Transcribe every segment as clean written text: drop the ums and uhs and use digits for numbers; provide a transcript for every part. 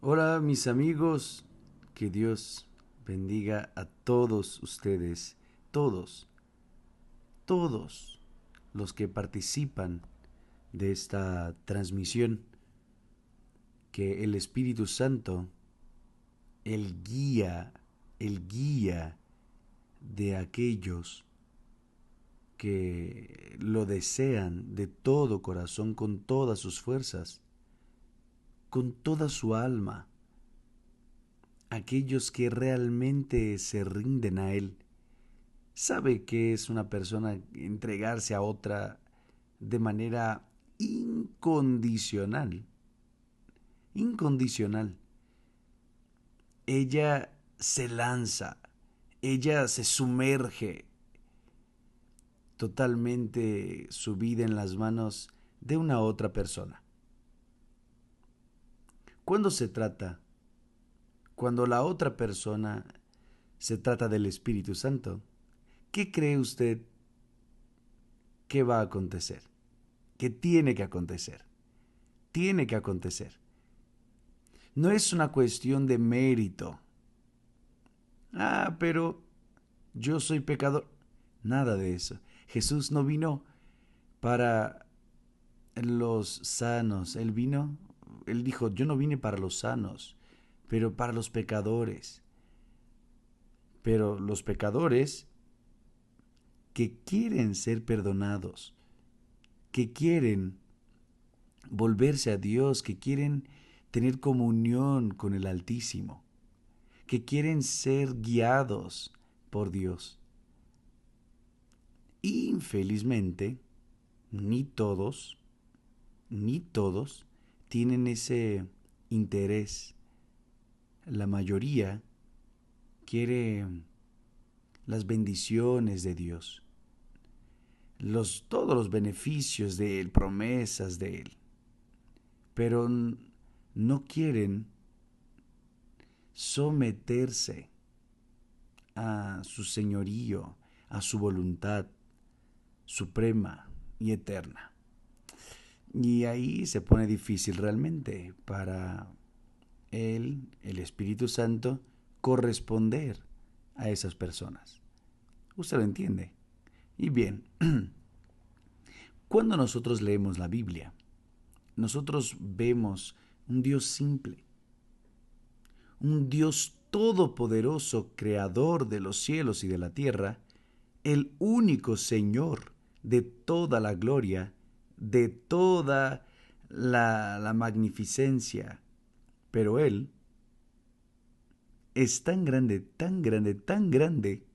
Hola mis amigos, que Dios bendiga a todos ustedes, todos, todos los que participan de esta transmisión, que el Espíritu Santo, el guía, el guía de aquellos que lo desean de todo corazón, con todas sus fuerzas, con toda su alma, aquellos que realmente se rinden a Él. Sabe que es una persona entregarse a otra de manera incondicional, incondicional. Ella se lanza, ella se sumerge totalmente su vida en las manos de una otra persona. ¿Cuándo se trata? Cuando la otra persona se trata del Espíritu Santo. ¿Qué cree usted que va a acontecer? ¿Qué tiene que acontecer? Tiene que acontecer. No es una cuestión de mérito. Pero yo soy pecador. Nada de eso. Jesús no vino para los sanos. Él dijo, yo no vine para los sanos, pero para los pecadores. Pero los pecadores que quieren ser perdonados, que quieren volverse a Dios, que quieren tener comunión con el Altísimo, que quieren ser guiados por Dios. Infelizmente, ni todos, ni todos tienen ese interés. La mayoría quiere las bendiciones de Dios, todos los beneficios de Él, promesas de Él, pero no quieren someterse a su señorío, a su voluntad suprema y eterna. Y ahí se pone difícil realmente para Él, el Espíritu Santo, corresponder a esas personas. ¿Usted lo entiende? Y bien, cuando nosotros leemos la Biblia, nosotros vemos un Dios simple, un Dios todopoderoso, creador de los cielos y de la tierra, el único Señor de toda la gloria, de toda la magnificencia. Pero Él es tan grande, tan grande, tan grande,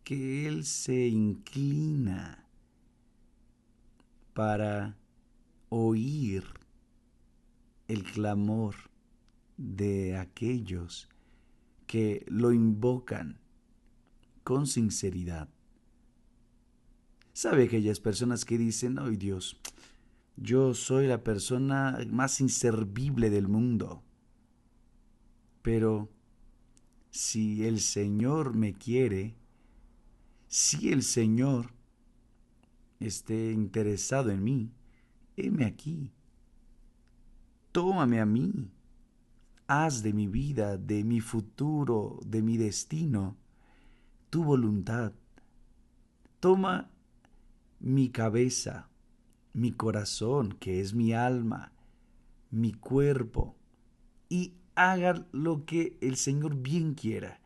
que Él se inclina para oír el clamor de aquellos que lo invocan con sinceridad. ¿Sabe aquellas personas que dicen, ay Dios, yo soy la persona más inservible del mundo, pero si el Señor me quiere, si el Señor esté interesado en mí, heme aquí, tómame a mí, haz de mi vida, de mi futuro, de mi destino, tu voluntad. Toma mi cabeza, mi corazón, que es mi alma, mi cuerpo, y haga lo que el Señor bien quiera,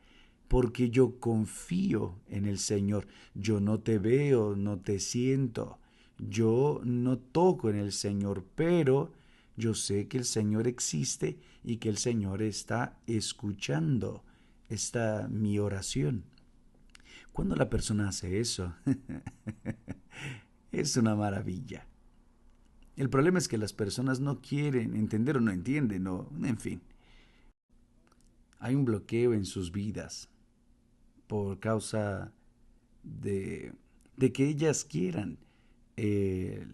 porque yo confío en el Señor. Yo no te veo, no te siento, yo no toco en el Señor, pero yo sé que el Señor existe y que el Señor está escuchando mi oración. Cuando la persona hace eso, es una maravilla. El problema es que las personas no quieren entender o no entienden, en fin. Hay un bloqueo en sus vidas por causa de, de que ellas quieran eh,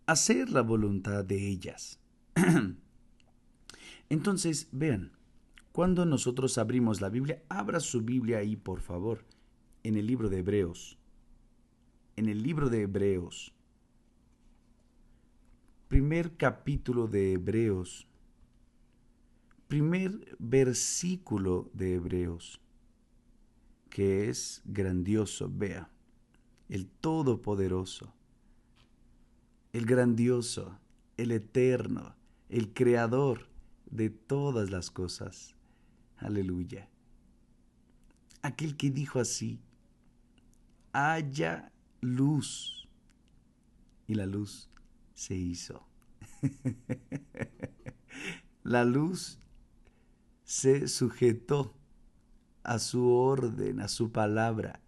hacer la voluntad de ellas. Entonces, vean, cuando nosotros abrimos la Biblia, abra su Biblia ahí, por favor, en el libro de Hebreos. En el libro de Hebreos, primer capítulo de Hebreos. primer versículo de Hebreos, que es grandioso, vea, el Todopoderoso, el grandioso, el eterno, el creador de todas las cosas. Aleluya. Aquel que dijo así, haya luz, y la luz se hizo. La luz se sujetó a su orden, a su palabra.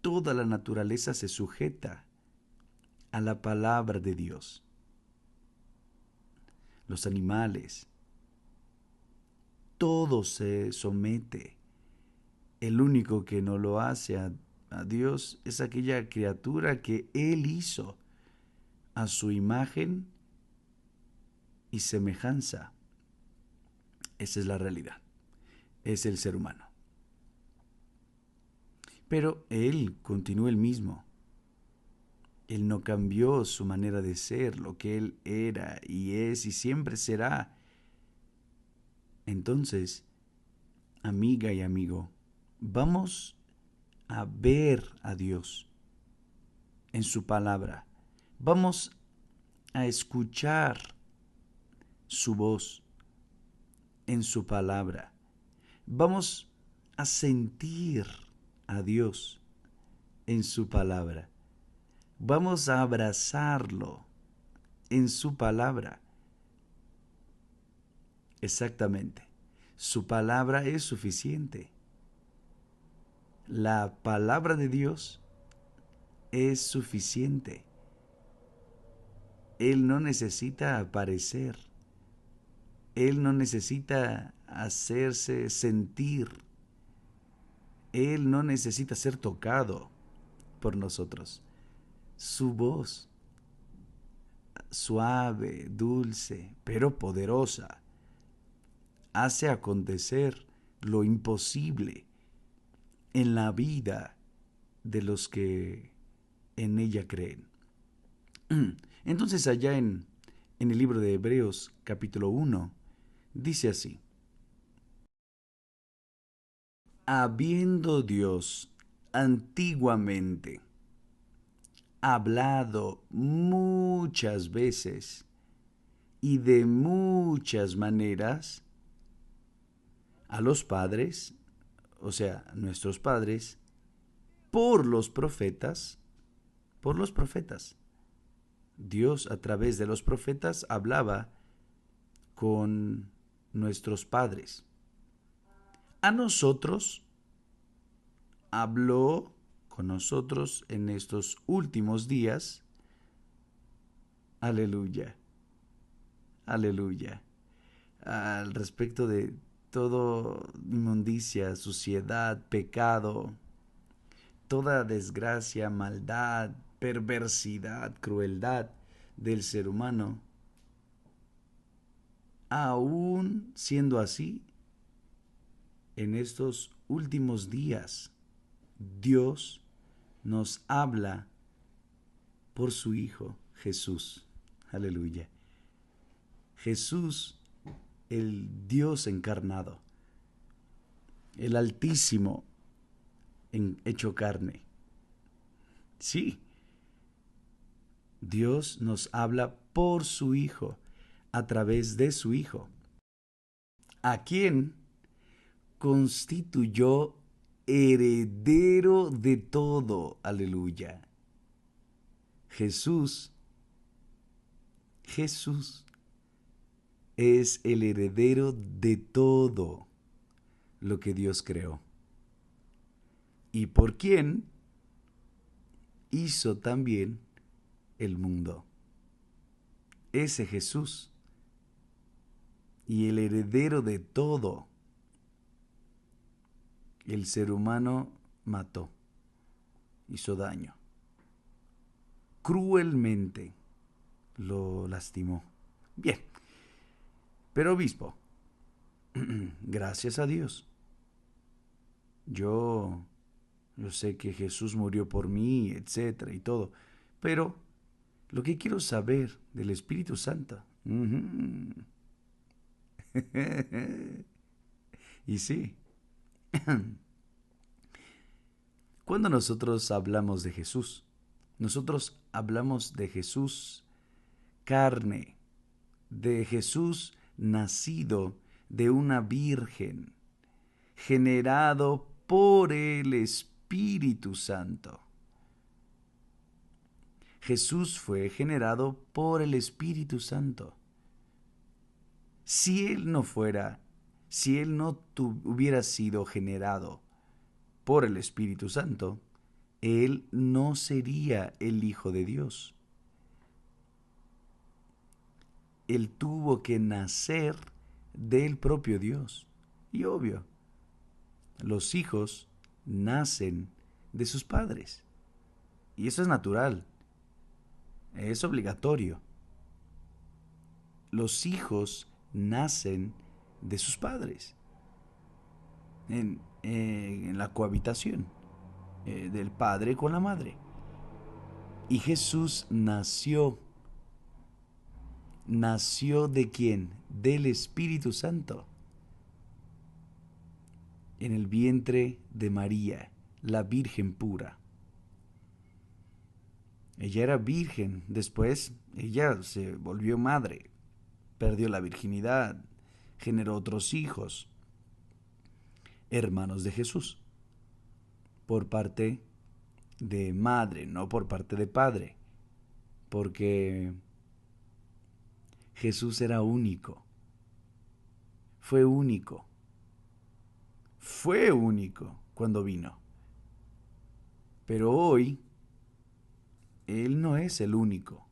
Toda la naturaleza se sujeta a la palabra de Dios. Los animales, todo se somete. El único que no lo hace a Dios es aquella criatura que Él hizo a su imagen y semejanza. Esa es la realidad. Es el ser humano. Pero Él continúa el mismo. Él no cambió su manera de ser, lo que Él era y es y siempre será. Entonces, amiga y amigo, vamos a ver a Dios en su palabra. Vamos a escuchar su voz en su palabra. Vamos a sentir a Dios en su palabra. Vamos a abrazarlo en su palabra. Exactamente. Su palabra es suficiente. La palabra de Dios es suficiente. Él no necesita aparecer. Él no necesita hacerse sentir. Él no necesita ser tocado por nosotros. Su voz, suave, dulce, pero poderosa, hace acontecer lo imposible en la vida de los que en ella creen. Entonces allá en el libro de Hebreos capítulo 1 dice así: habiendo Dios antiguamente hablado muchas veces y de muchas maneras a los padres, o sea, nuestros padres, por los profetas, por los profetas. Dios a través de los profetas hablaba con nuestros padres. A nosotros habló con nosotros en estos últimos días. Aleluya, aleluya. Al respecto de todo inmundicia, suciedad, pecado, toda desgracia, maldad, perversidad, crueldad del ser humano. Aún siendo así, en estos últimos días, Dios nos habla por su Hijo Jesús. Aleluya. Jesús, el Dios encarnado, el Altísimo hecho carne. Sí, Dios nos habla por su Hijo, a través de su Hijo, a quien constituyó heredero de todo. Aleluya. Jesús es el heredero de todo lo que Dios creó. Y por quien hizo también el mundo. Ese Jesús y el heredero de todo, el ser humano mató, hizo daño, cruelmente lo lastimó. Bien, pero obispo, gracias a Dios, yo sé que Jesús murió por mí, etcétera y todo, pero lo que quiero saber del Espíritu Santo, Y sí, cuando nosotros hablamos de Jesús, nosotros hablamos de Jesús carne, de Jesús nacido de una virgen, generado por el Espíritu Santo. Jesús fue generado por el Espíritu Santo. Si Él no fuera, si Él no hubiera sido generado por el Espíritu Santo, Él no sería el Hijo de Dios. Él tuvo que nacer del propio Dios. Y obvio, los hijos nacen de sus padres. Y eso es natural, es obligatorio. Los hijos nacen de sus padres en la cohabitación del padre con la madre. Y Jesús nació ¿de quién? Del Espíritu Santo, en el vientre de María, la Virgen pura. Ella era virgen, después ella se volvió madre, perdió la virginidad, generó otros hijos, hermanos de Jesús, por parte de madre, no por parte de padre, porque Jesús era único, fue único, fue único cuando vino. Pero hoy, Él no es el único.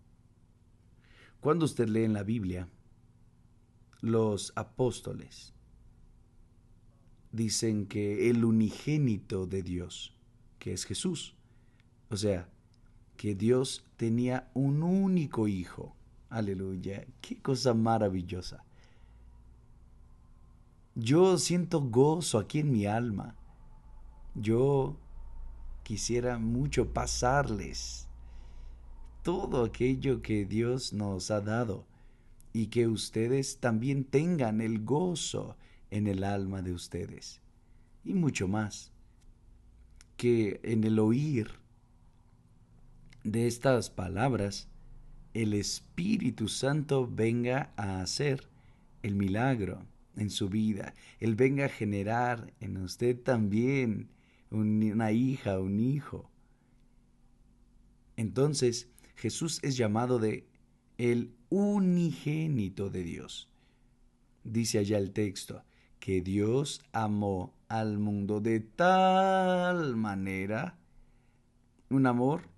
Cuando usted lee en la Biblia, los apóstoles dicen que el unigénito de Dios, que es Jesús, o sea, que Dios tenía un único hijo. Aleluya, qué cosa maravillosa. Yo siento gozo aquí en mi alma. Yo quisiera mucho pasarles todo aquello que Dios nos ha dado y que ustedes también tengan el gozo en el alma de ustedes. Y mucho más, que en el oír de estas palabras, el Espíritu Santo venga a hacer el milagro en su vida. Él venga a generar en usted también una hija, un hijo. Entonces, Jesús es llamado de el unigénito de Dios. Dice allá el texto, que Dios amó al mundo de tal manera, un amor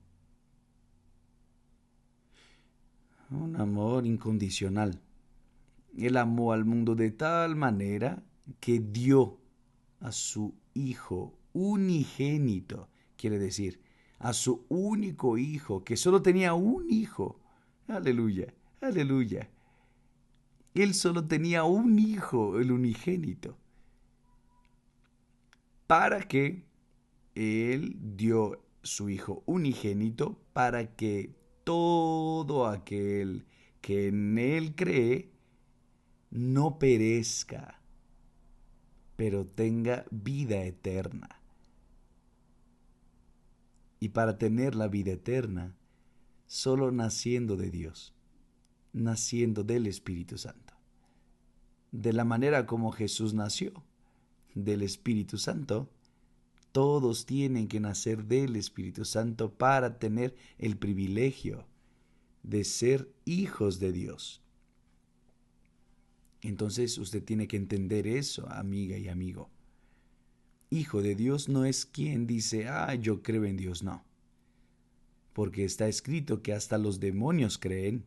incondicional. Él amó al mundo de tal manera que dio a su Hijo unigénito, quiere decir, a su único hijo, que solo tenía un hijo. Aleluya, aleluya. Él solo tenía un hijo, el unigénito, para que Él dio su hijo unigénito para que todo aquel que en Él cree no perezca, pero tenga vida eterna. Y para tener la vida eterna, solo naciendo de Dios, naciendo del Espíritu Santo. De la manera como Jesús nació, del Espíritu Santo, todos tienen que nacer del Espíritu Santo para tener el privilegio de ser hijos de Dios. Entonces usted tiene que entender eso, amiga y amigo. Hijo de Dios no es quien dice, yo creo en Dios, no. Porque está escrito que hasta los demonios creen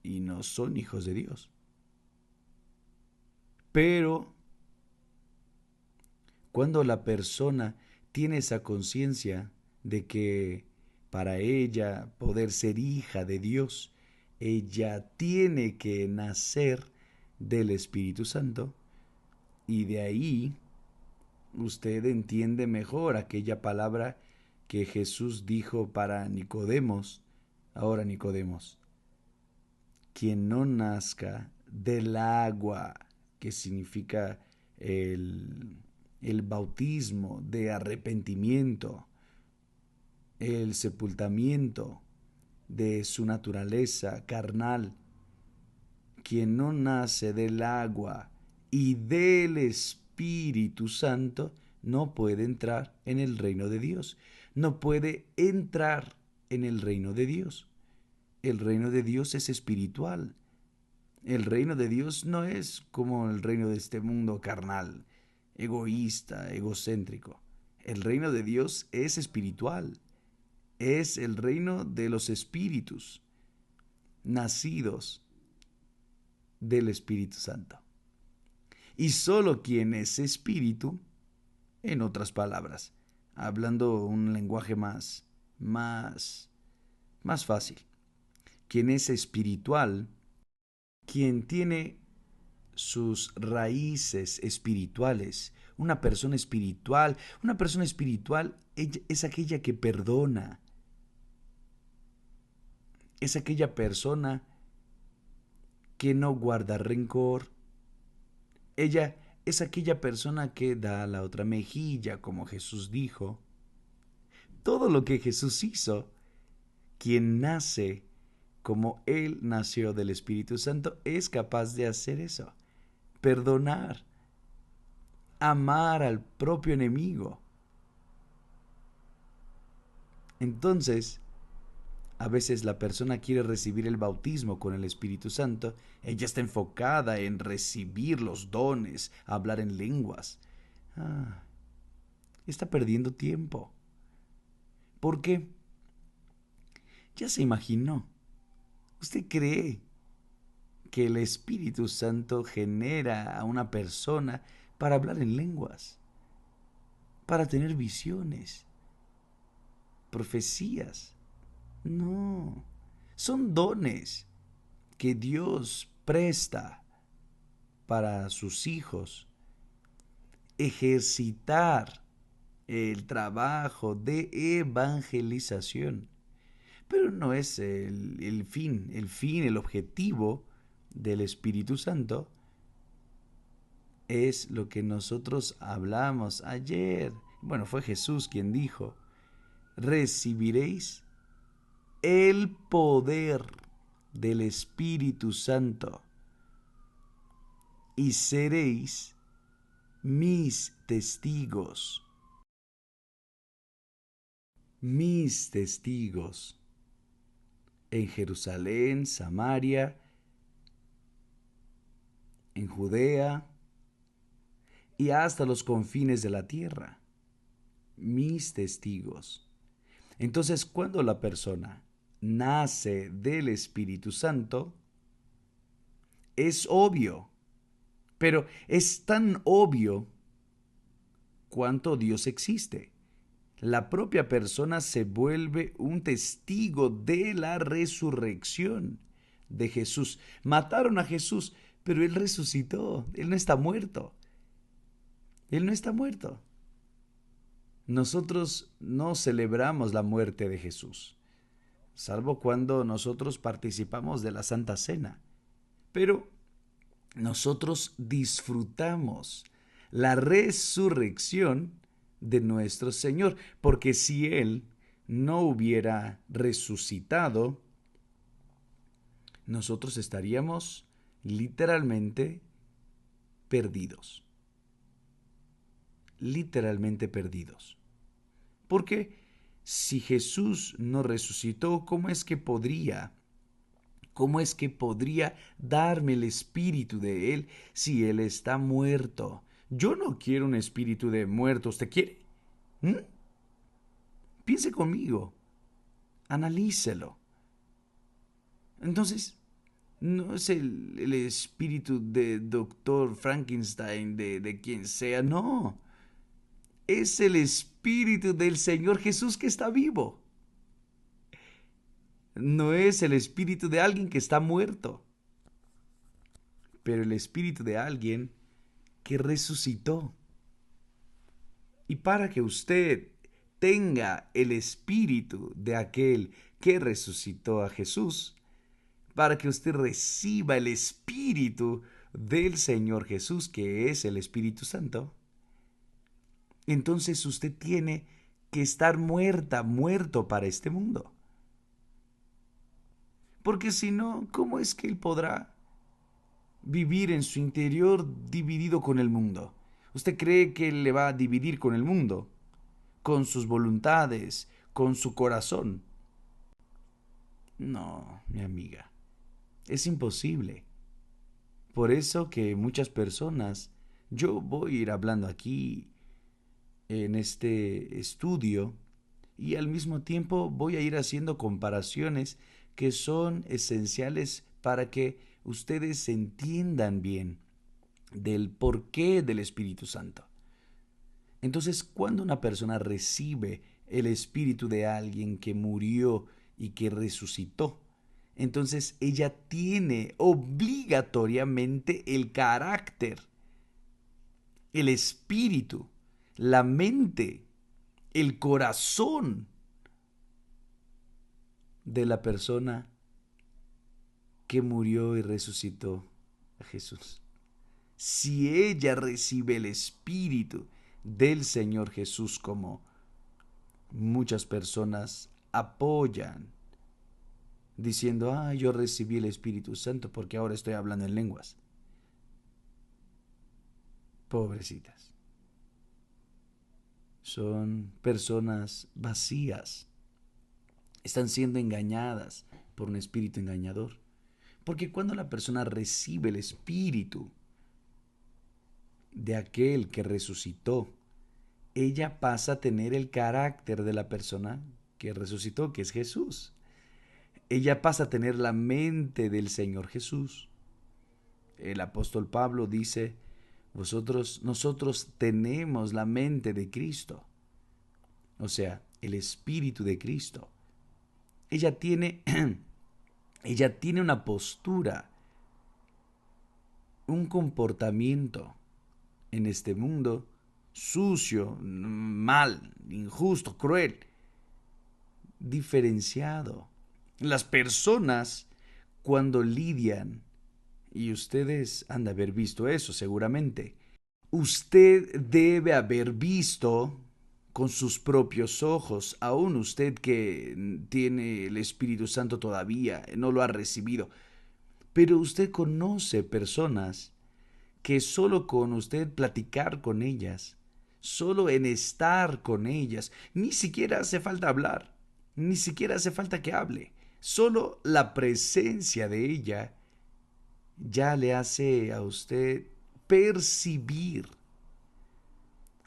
y no son hijos de Dios. Pero cuando la persona tiene esa conciencia de que para ella poder ser hija de Dios, ella tiene que nacer del Espíritu Santo, y de ahí usted entiende mejor aquella palabra que Jesús dijo para Nicodemos. Ahora, Nicodemos, quien no nazca del agua, que significa el, el bautismo de arrepentimiento, el sepultamiento de su naturaleza carnal. Quien no nace del agua y del Espíritu Santo no puede entrar en el reino de Dios. No puede entrar en el reino de Dios. El reino de Dios es espiritual. El reino de Dios no es como el reino de este mundo carnal, egoísta, egocéntrico. El reino de Dios es espiritual. Es el reino de los espíritus nacidos del Espíritu Santo. Y solo quien es espíritu, en otras palabras, hablando un lenguaje más fácil, quien es espiritual, quien tiene sus raíces espirituales, una persona espiritual es aquella que perdona, es aquella persona que no guarda rencor. Ella es aquella persona que da a la otra mejilla, como Jesús dijo. Todo lo que Jesús hizo, quien nace como Él nació del Espíritu Santo, es capaz de hacer eso. Perdonar, amar al propio enemigo. Entonces, a veces la persona quiere recibir el bautismo con el Espíritu Santo, ella está enfocada en recibir los dones, hablar en lenguas. Ah, está perdiendo tiempo. ¿Por qué? Ya se imaginó. ¿Usted cree que el Espíritu Santo genera a una persona para hablar en lenguas, para tener visiones, profecías? No, son dones que Dios presta para sus hijos ejercitar el trabajo de evangelización. Pero no es el objetivo del Espíritu Santo es lo que nosotros hablamos ayer. Bueno, fue Jesús quien dijo, recibiréis el poder del Espíritu Santo y seréis mis testigos. Mis testigos en Jerusalén, Samaria, en Judea y hasta los confines de la tierra. Mis testigos. Entonces, cuando la persona nace del Espíritu Santo, es obvio, pero es tan obvio cuanto Dios existe. La propia persona se vuelve un testigo de la resurrección de Jesús. Mataron a Jesús, pero Él resucitó. Él no está muerto. Él no está muerto. Nosotros no celebramos la muerte de Jesús, salvo cuando nosotros participamos de la Santa Cena. Pero nosotros disfrutamos la resurrección de nuestro Señor, porque si Él no hubiera resucitado, nosotros estaríamos literalmente perdidos. Literalmente perdidos. Porque si Jesús no resucitó, ¿cómo es que podría darme el espíritu de Él si Él está muerto? Yo no quiero un espíritu de muerto. ¿Usted quiere? ¿Mm? Piense conmigo. Analícelo. Entonces, no es el espíritu de Doctor Frankenstein, de quien sea, no. Es el espíritu del Señor Jesús que está vivo. No es el espíritu de alguien que está muerto, pero el espíritu de alguien que resucitó. Y para que usted tenga el espíritu de aquel que resucitó a Jesús, para que usted reciba el Espíritu del Señor Jesús, que es el Espíritu Santo, entonces usted tiene que estar muerto para este mundo. Porque si no, ¿cómo es que Él podrá vivir en su interior dividido con el mundo? ¿Usted cree que Él le va a dividir con el mundo? ¿Con sus voluntades? ¿Con su corazón? No, mi amiga, es imposible. Por eso que muchas personas, yo voy a ir hablando aquí en este estudio y al mismo tiempo voy a ir haciendo comparaciones que son esenciales para que ustedes entiendan bien del porqué del Espíritu Santo. Entonces, cuando una persona recibe el espíritu de alguien que murió y que resucitó, entonces ella tiene obligatoriamente el carácter, el espíritu, la mente, el corazón de la persona que murió y resucitó a Jesús. Si ella recibe el espíritu del Señor Jesús, como muchas personas apoyan diciendo, yo recibí el Espíritu Santo porque ahora estoy hablando en lenguas. Pobrecitas. Son personas vacías. Están siendo engañadas por un espíritu engañador. Porque cuando la persona recibe el espíritu de aquel que resucitó, ella pasa a tener el carácter de la persona que resucitó, que es Jesús. Ella pasa a tener la mente del Señor Jesús. El apóstol Pablo dice, nosotros tenemos la mente de Cristo, o sea, el espíritu de Cristo. Ella tiene, ella tiene una postura, un comportamiento en este mundo sucio, mal, injusto, cruel, diferenciado. Las personas cuando lidian, y ustedes han de haber visto eso seguramente, usted debe haber visto con sus propios ojos, aún usted que tiene el Espíritu Santo todavía, no lo ha recibido, pero usted conoce personas que solo con usted platicar con ellas, solo en estar con ellas, ni siquiera hace falta hablar, ni siquiera hace falta que hable, solo la presencia de ella ya le hace a usted percibir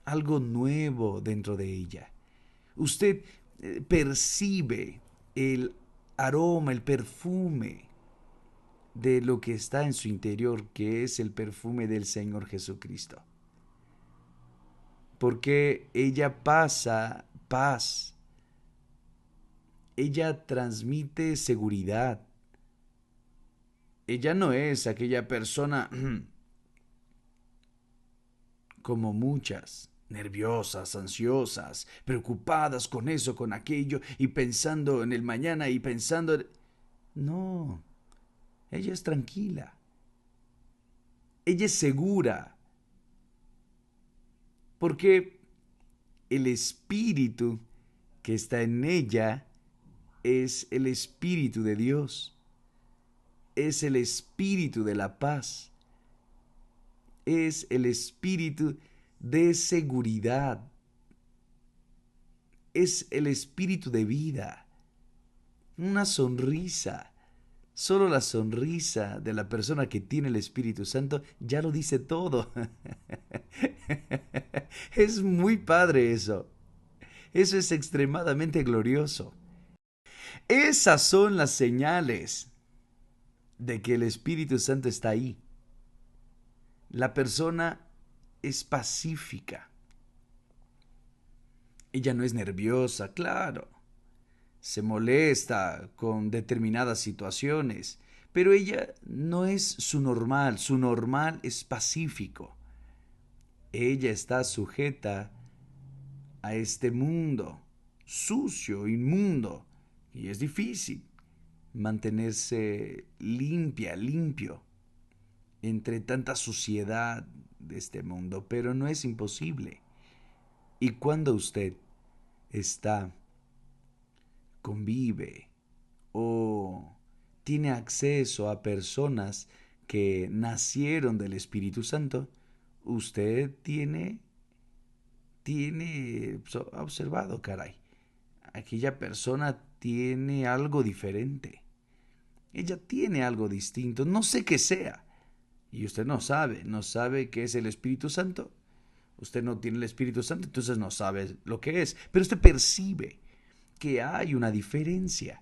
algo nuevo dentro de ella. Usted percibe el aroma, el perfume de lo que está en su interior, que es el perfume del Señor Jesucristo. Porque ella pasa paz, ella transmite seguridad. Ella no es aquella persona como muchas, nerviosas, ansiosas, preocupadas con eso, con aquello, y pensando en el mañana y pensando... No, ella es tranquila, ella es segura, porque el espíritu que está en ella es el espíritu de Dios, es el espíritu de la paz, es el espíritu de seguridad, es el espíritu de vida, una sonrisa. Solo la sonrisa de la persona que tiene el Espíritu Santo ya lo dice todo. Es muy padre eso. Eso es extremadamente glorioso. Esas son las señales de que el Espíritu Santo está ahí. La persona es pacífica. Ella no es nerviosa, claro. Se molesta con determinadas situaciones, pero ella no es su normal es pacífico. Ella está sujeta a este mundo sucio, inmundo, y es difícil. mantenerse limpio entre tanta suciedad de este mundo, pero no es imposible. Y cuando usted está, convive o tiene acceso a personas que nacieron del Espíritu Santo, usted tiene observado, caray, aquella persona tiene algo diferente. Ella tiene algo distinto, no sé qué sea. Y usted no sabe qué es el Espíritu Santo. Usted no tiene el Espíritu Santo, entonces no sabe lo que es. Pero usted percibe que hay una diferencia.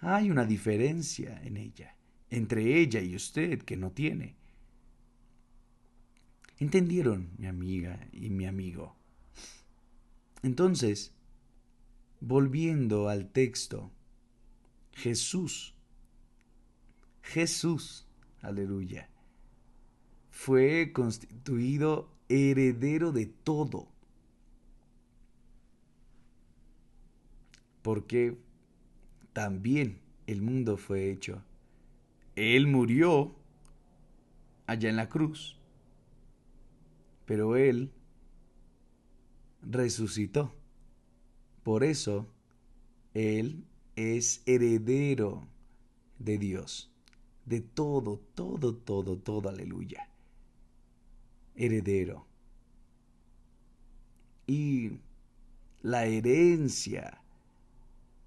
Hay una diferencia en ella, entre ella y usted que no tiene. ¿Entendieron, mi amiga y mi amigo? Entonces, volviendo al texto, Jesús, Jesús, aleluya, fue constituido heredero de todo, porque también el mundo fue hecho. Él murió allá en la cruz, pero Él resucitó. Por eso, Él es heredero de Dios, de todo, aleluya. Heredero. Y la herencia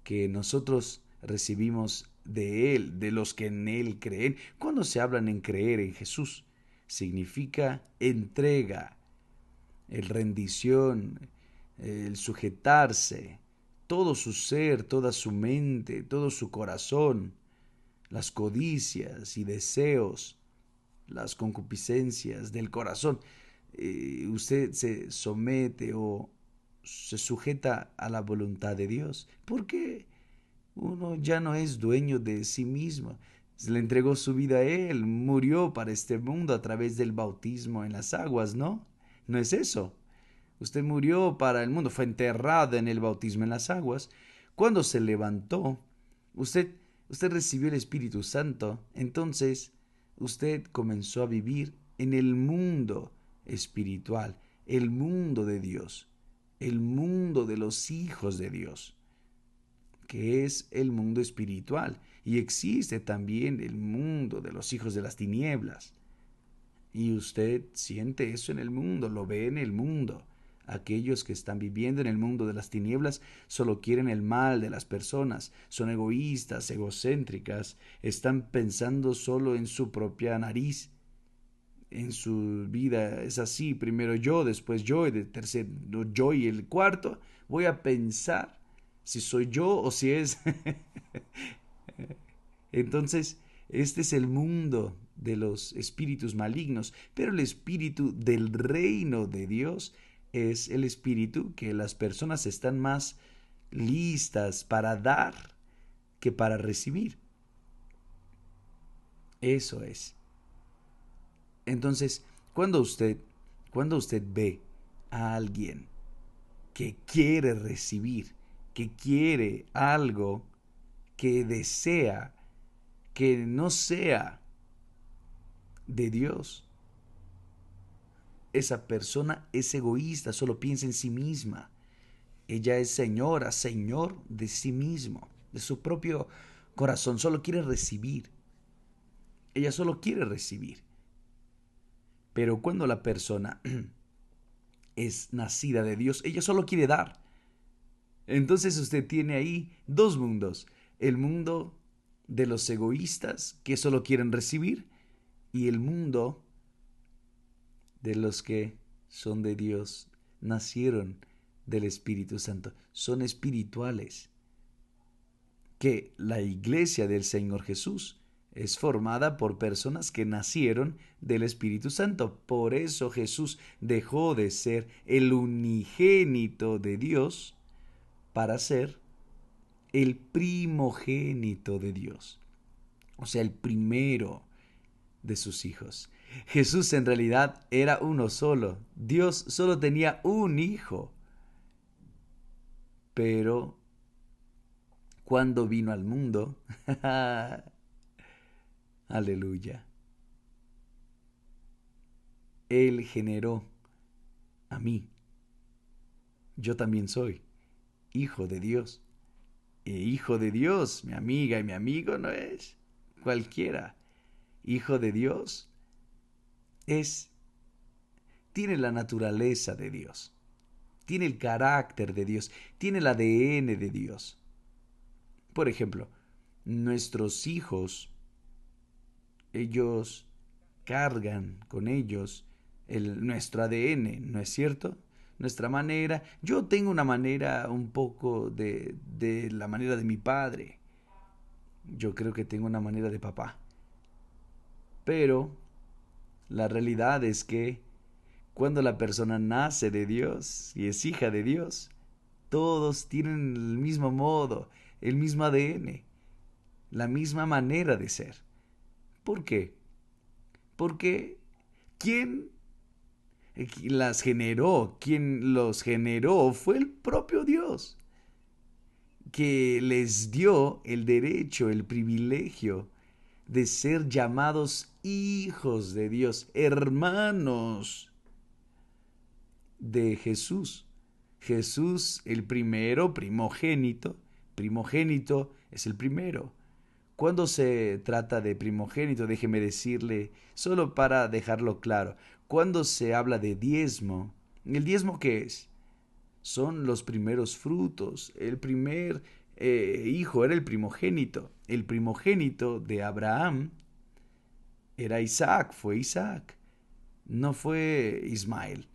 que nosotros recibimos de Él, de los que en Él creen, cuando se hablan en creer en Jesús, significa entrega, el rendición, el sujetarse, todo su ser, toda su mente, todo su corazón, las codicias y deseos, las concupiscencias del corazón. Usted se somete o se sujeta a la voluntad de Dios, porque uno ya no es dueño de sí mismo. Se le entregó su vida a Él, murió para este mundo a través del bautismo en las aguas, ¿no? No es eso. Usted murió para el mundo, fue enterrado en el bautismo en las aguas. Cuando se levantó, usted, usted recibió el Espíritu Santo, entonces usted comenzó a vivir en el mundo espiritual, el mundo de Dios, el mundo de los hijos de Dios, que es el mundo espiritual. Y existe también el mundo de los hijos de las tinieblas. Y usted siente eso en el mundo, lo ve en el mundo. Aquellos que están viviendo en el mundo de las tinieblas solo quieren el mal de las personas, son egoístas, egocéntricas, están pensando solo en su propia nariz. En su vida es así, primero yo, después yo, y de tercero yo y el cuarto voy a pensar si soy yo o si es... Entonces, este es el mundo de los espíritus malignos, pero el espíritu del reino de Dios es el espíritu que las personas están más listas para dar que para recibir. Eso es. Entonces, cuando usted, cuando usted ve a alguien que quiere recibir, que quiere algo, que desea, que no sea de Dios, esa persona es egoísta, solo piensa en sí misma. Ella es señora, señor de sí mismo, de su propio corazón, solo quiere recibir. Ella solo quiere recibir. Pero cuando la persona es nacida de Dios, ella solo quiere dar. Entonces usted tiene ahí dos mundos. El mundo de los egoístas que solo quieren recibir y el mundo de los que son de Dios, nacieron del Espíritu Santo, son espirituales. Que la iglesia del Señor Jesús es formada por personas que nacieron del Espíritu Santo. Por eso Jesús dejó de ser el unigénito de Dios para ser el primogénito de Dios, o sea, el primero de sus hijos. Jesús en realidad era uno solo. Dios solo tenía un hijo. Pero Cuando vino al mundo, aleluya, Él generó a mí. Yo también soy hijo de Dios. E hijo de Dios, mi amiga y mi amigo, no es cualquiera. Hijo de Dios es, tiene la naturaleza de Dios, tiene el carácter de Dios, tiene el ADN de Dios. Por ejemplo, nuestros hijos, ellos cargan con ellos nuestro ADN, ¿no es cierto? Nuestra manera. Yo tengo una manera un poco de la manera de mi padre. Yo creo que tengo una manera de papá. Pero la realidad es que cuando la persona nace de Dios y es hija de Dios, todos tienen el mismo modo, el mismo ADN, la misma manera de ser. ¿Por qué? Porque ¿quién las generó? Quien los generó fue el propio Dios, que les dio el derecho, el privilegio de ser llamados hijos de Dios, hermanos de Jesús. Jesús, el primero, primogénito. Primogénito es el primero. Cuando se trata de primogénito, déjeme decirle, solo para dejarlo claro, cuando se habla de diezmo, ¿el diezmo qué es? Son los primeros frutos. El primer hijo era el primogénito. El primogénito de Abraham era Isaac, fue Isaac, no fue Ismael,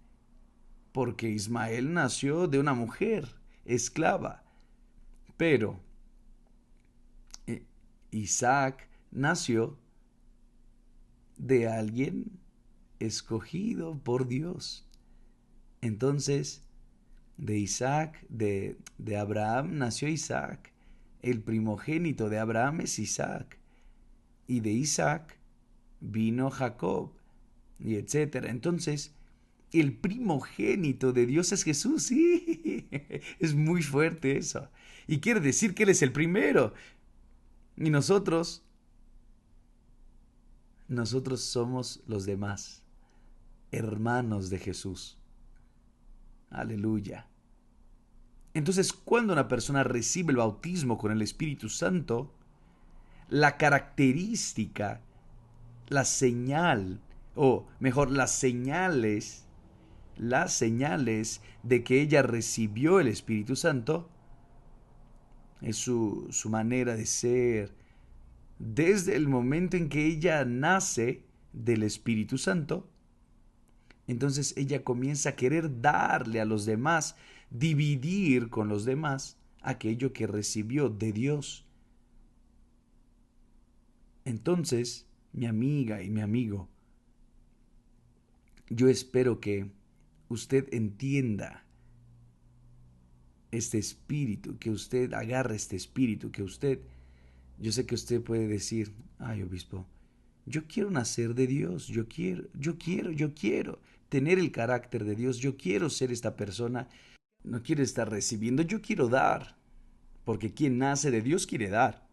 porque Ismael nació de una mujer esclava, pero eh, Isaac nació de alguien escogido por Dios. Entonces, de Isaac, de Abraham nació Isaac. El primogénito de Abraham es Isaac. Y de Isaac vino Jacob, y etcétera. Entonces, el primogénito de Dios es Jesús. Sí, es muy fuerte eso. Y quiere decir que Él es el primero. Y nosotros somos los demás, hermanos de Jesús. Aleluya. Entonces, cuando una persona recibe el bautismo con el Espíritu Santo, la característica, la señal, o mejor, las señales de que ella recibió el Espíritu Santo, es su manera de ser. Desde el momento en que ella nace del Espíritu Santo, entonces ella comienza a querer darle a los demás, dividir con los demás aquello que recibió de Dios. Entonces, mi amiga y mi amigo, yo espero que usted entienda este espíritu, que usted agarre este espíritu, yo sé que usted puede decir, ay obispo, yo quiero nacer de Dios, yo quiero tener el carácter de Dios, yo quiero ser esta persona, no quiero estar recibiendo, yo quiero dar, porque quien nace de Dios quiere dar,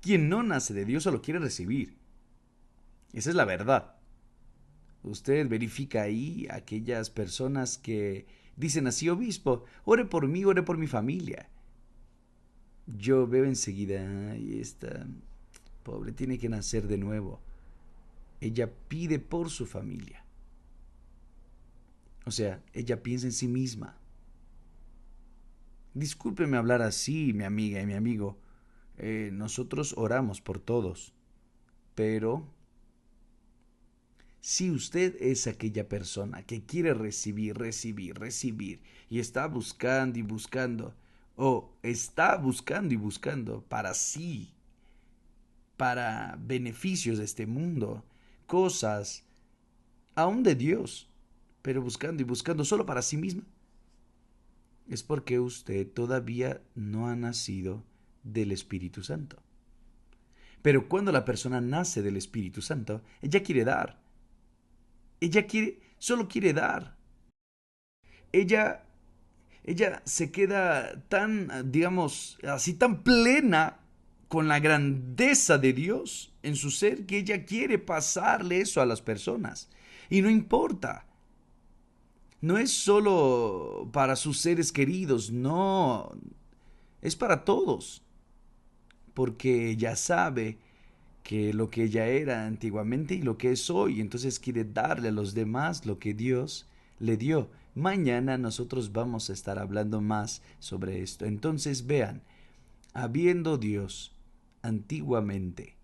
quien no nace de Dios solo quiere recibir, esa es la verdad. Usted verifica ahí aquellas personas que dicen así, obispo, ore por mi familia. Yo veo enseguida, ay, esta pobre tiene que nacer de nuevo. Ella pide por su familia. O sea, ella piensa en sí misma. Discúlpeme hablar así, mi amiga y mi amigo. Nosotros oramos por todos. Pero si usted es aquella persona que quiere recibir, y está buscando y buscando, o está buscando y buscando para sí, para beneficios de este mundo, cosas aún de Dios, pero buscando y buscando solo para sí misma, es porque usted todavía no ha nacido del Espíritu Santo. Pero cuando la persona nace del Espíritu Santo, ella quiere dar. Ella solo quiere dar. Ella ella se queda tan, digamos, así tan plena con la grandeza de Dios en su ser que ella quiere pasarle eso a las personas. Y no importa, no es solo para sus seres queridos, no, es para todos, porque ella sabe que lo que ella era antiguamente y lo que es hoy, entonces quiere darle a los demás lo que Dios le dio. Mañana nosotros vamos a estar hablando más sobre esto. Entonces vean, habiendo Dios antiguamente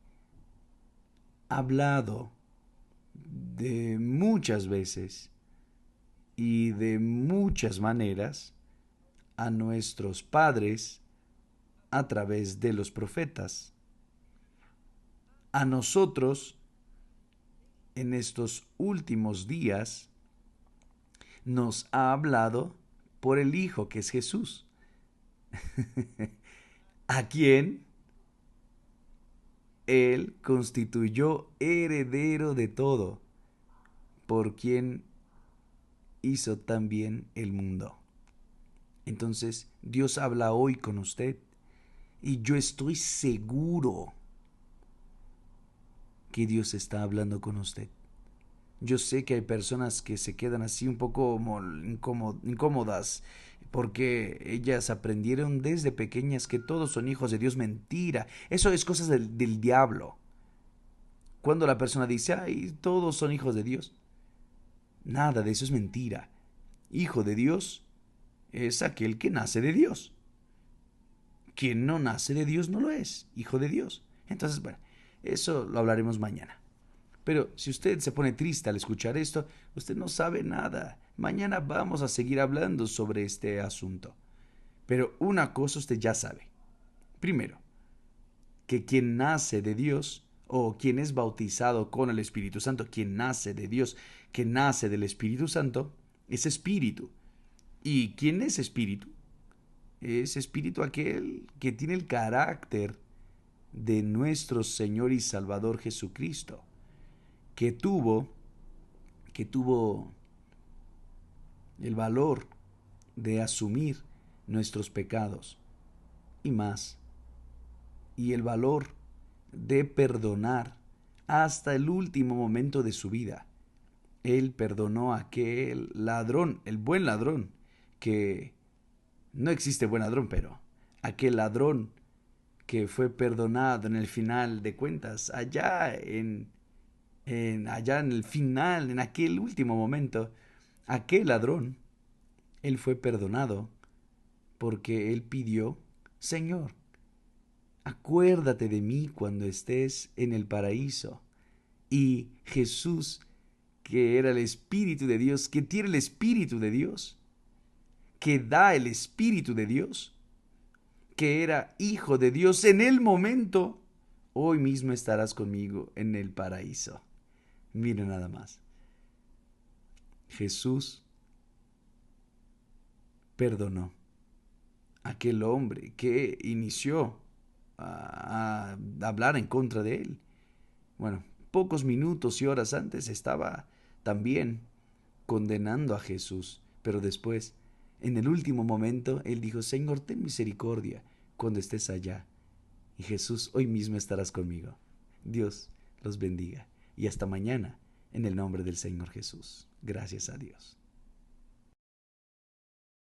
hablado de muchas veces y de muchas maneras a nuestros padres a través de los profetas, a nosotros en estos últimos días nos ha hablado por el Hijo que es Jesús, a quien Él constituyó heredero de todo, por quien hizo también el mundo. Entonces Dios habla hoy con usted y yo estoy seguro que Dios está hablando con usted. Yo sé que hay personas que se quedan así un poco incómodas porque ellas aprendieron desde pequeñas que todos son hijos de Dios. Mentira. Eso es cosas del diablo. Cuando la persona dice, ay, todos son hijos de Dios. Nada de eso es mentira. Hijo de Dios es aquel que nace de Dios. Quien no nace de Dios no lo es, hijo de Dios. Entonces, bueno, eso lo hablaremos mañana. Pero si usted se pone triste al escuchar esto, usted no sabe nada. Mañana vamos a seguir hablando sobre este asunto. Pero una cosa usted ya sabe. Primero, que quien nace de Dios, o quien es bautizado con el Espíritu Santo, quien nace de Dios, que nace del Espíritu Santo, es espíritu. ¿Y quién es espíritu? Es espíritu aquel que tiene el carácter de nuestro Señor y Salvador Jesucristo, que tuvo el valor de asumir nuestros pecados y más, y el valor de perdonar hasta el último momento de su vida. Él perdonó a aquel ladrón, el buen ladrón, que no existe buen ladrón, pero aquel ladrón que fue perdonado en el final de cuentas, allá en el final, en aquel último momento, aquel ladrón, él fue perdonado porque él pidió, Señor, acuérdate de mí cuando estés en el paraíso. Y Jesús, que era el Espíritu de Dios, que tiene el Espíritu de Dios, que da el Espíritu de Dios, que era Hijo de Dios en el momento, hoy mismo estarás conmigo en el paraíso. Mira nada más. Jesús perdonó a aquel hombre que inició a hablar en contra de él. Bueno, pocos minutos y horas antes estaba también condenando a Jesús, pero después, en el último momento, él dijo, Señor, ten misericordia cuando estés allá. Y Jesús, hoy mismo estarás conmigo. Dios los bendiga. Y hasta mañana, en el nombre del Señor Jesús. Gracias a Dios.